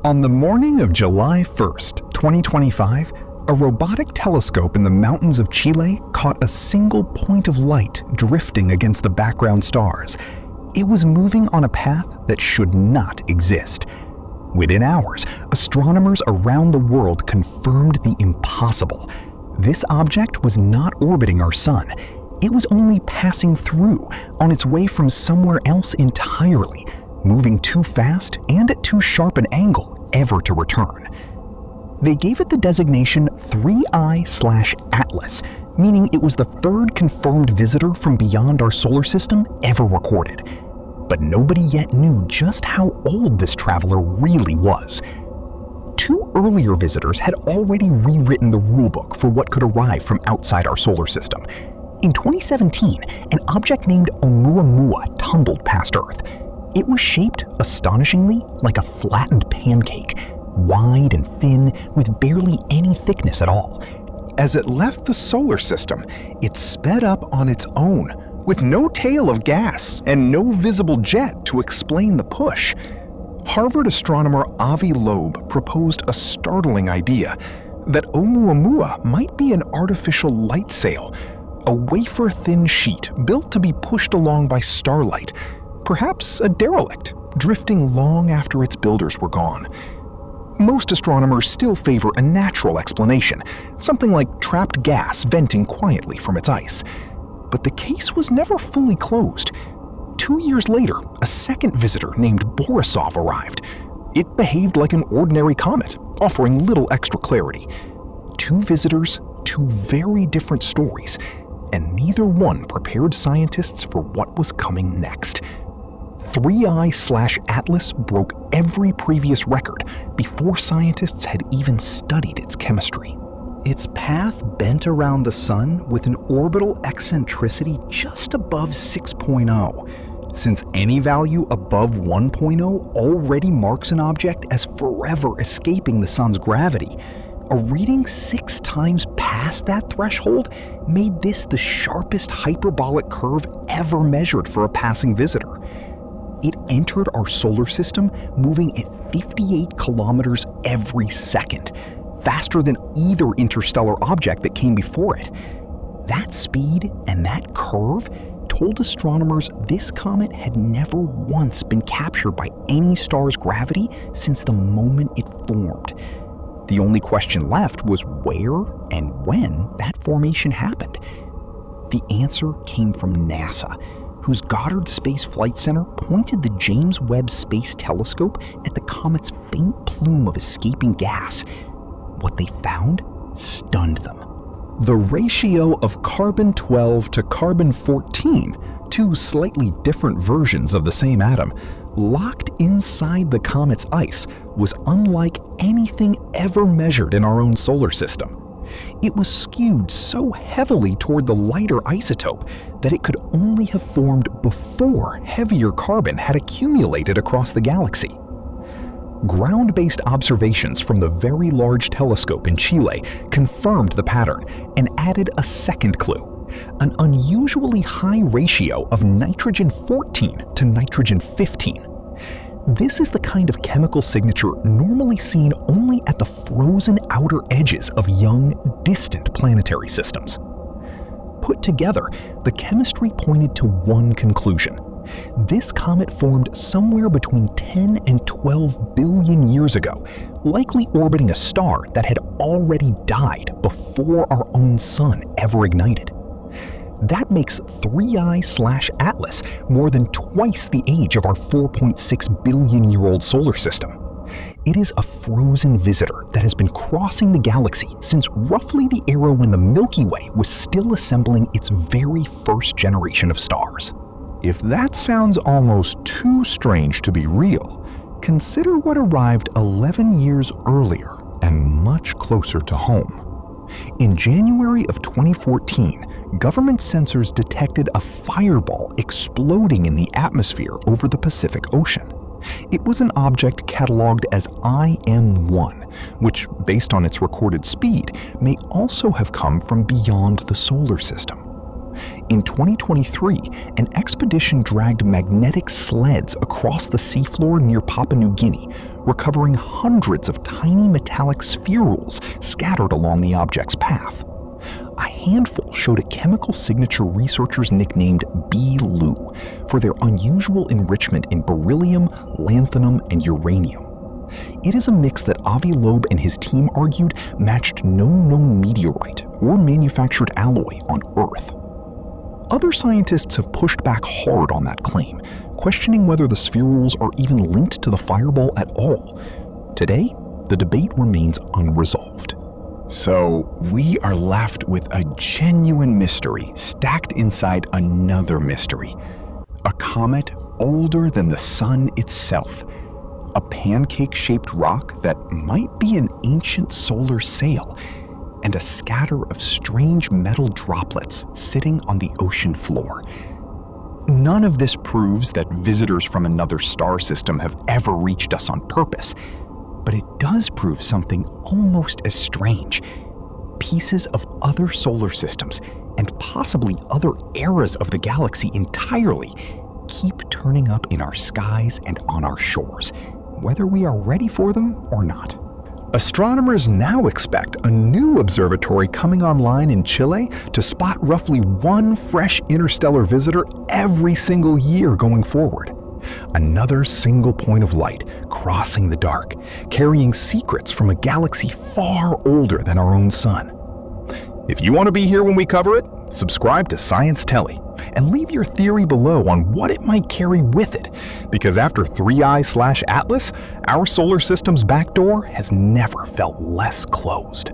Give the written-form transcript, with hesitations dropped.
On the morning of July 1st, 2025, a robotic telescope in the mountains of Chile caught a single point of light drifting against the background stars. It was moving on a path that should not exist. Within hours, astronomers around the world confirmed the impossible. This object was not orbiting our sun. It was only passing through, on its way from somewhere else entirely, moving too fast and at too sharp an angle ever to return. They gave it the designation 3I/Atlas, meaning it was the third confirmed visitor from beyond our solar system ever recorded. But nobody yet knew just how old this traveler really was. Two earlier visitors had already rewritten the rulebook for what could arrive from outside our solar system. In 2017, an object named Oumuamua tumbled past Earth. It was shaped, astonishingly, like a flattened pancake, wide and thin, with barely any thickness at all. As it left the solar system, it sped up on its own, with no tail of gas and no visible jet to explain the push. Harvard astronomer Avi Loeb proposed a startling idea that Oumuamua might be an artificial light sail, a wafer-thin sheet built to be pushed along by starlight, perhaps a derelict, drifting long after its builders were gone. Most astronomers still favor a natural explanation, something like trapped gas venting quietly from its ice. But the case was never fully closed. 2 years later, a second visitor named Borisov arrived. It behaved like an ordinary comet, offering little extra clarity. Two visitors, two very different stories, and neither one prepared scientists for what was coming next. 3I/Atlas broke every previous record before scientists had even studied its chemistry. Its path bent around the Sun with an orbital eccentricity just above 6.0. Since any value above 1.0 already marks an object as forever escaping the Sun's gravity, a reading 6 times past that threshold made this the sharpest hyperbolic curve ever measured for a passing visitor. It entered our solar system moving at 58 kilometers every second, faster than either interstellar object that came before it. That speed and that curve told astronomers this comet had never once been captured by any star's gravity since the moment it formed. The only question left was where and when that formation happened. The answer came from NASA, whose Goddard Space Flight Center pointed the James Webb Space Telescope at the comet's faint plume of escaping gas. What they found stunned them. The ratio of carbon-12 to carbon-14, two slightly different versions of the same atom, locked inside the comet's ice, was unlike anything ever measured in our own solar system. It was skewed so heavily toward the lighter isotope that it could only have formed before heavier carbon had accumulated across the galaxy. Ground-based observations from the Very Large Telescope in Chile confirmed the pattern and added a second clue: an unusually high ratio of nitrogen-14 to nitrogen-15. This is the kind of chemical signature normally seen only at the frozen outer edges of young, distant planetary systems. Put together, the chemistry pointed to one conclusion. This comet formed somewhere between 10 and 12 billion years ago, likely orbiting a star that had already died before our own sun ever ignited. That makes 3I/Atlas more than twice the age of our 4.6 billion-year-old solar system. It is a frozen visitor that has been crossing the galaxy since roughly the era when the Milky Way was still assembling its very first generation of stars. If that sounds almost too strange to be real, consider what arrived 11 years earlier and much closer to home. In January of 2014, government sensors detected a fireball exploding in the atmosphere over the Pacific Ocean. It was an object cataloged as IM-1, which, based on its recorded speed, may also have come from beyond the solar system. In 2023, an expedition dragged magnetic sleds across the seafloor near Papua New Guinea, recovering hundreds of tiny metallic spherules scattered along the object's path. A handful showed a chemical signature researchers nicknamed B-Lu for their unusual enrichment in beryllium, lanthanum, and uranium. It is a mix that Avi Loeb and his team argued matched no known meteorite or manufactured alloy on Earth. Other scientists have pushed back hard on that claim, questioning whether the spherules are even linked to the fireball at all. Today, the debate remains unresolved. So, we are left with a genuine mystery stacked inside another mystery. A comet older than the sun itself. A pancake-shaped rock that might be an ancient solar sail. And a scatter of strange metal droplets sitting on the ocean floor. None of this proves that visitors from another star system have ever reached us on purpose. But it does prove something almost as strange. Pieces of other solar systems, and possibly other eras of the galaxy entirely, keep turning up in our skies and on our shores, whether we are ready for them or not. Astronomers now expect a new observatory coming online in Chile to spot roughly one fresh interstellar visitor every single year going forward. Another single point of light crossing the dark, carrying secrets from a galaxy far older than our own sun. If you want to be here when we cover it, subscribe to Science Telly and leave your theory below on what it might carry with it, because after 3i/Atlas, our solar system's back door has never felt less closed.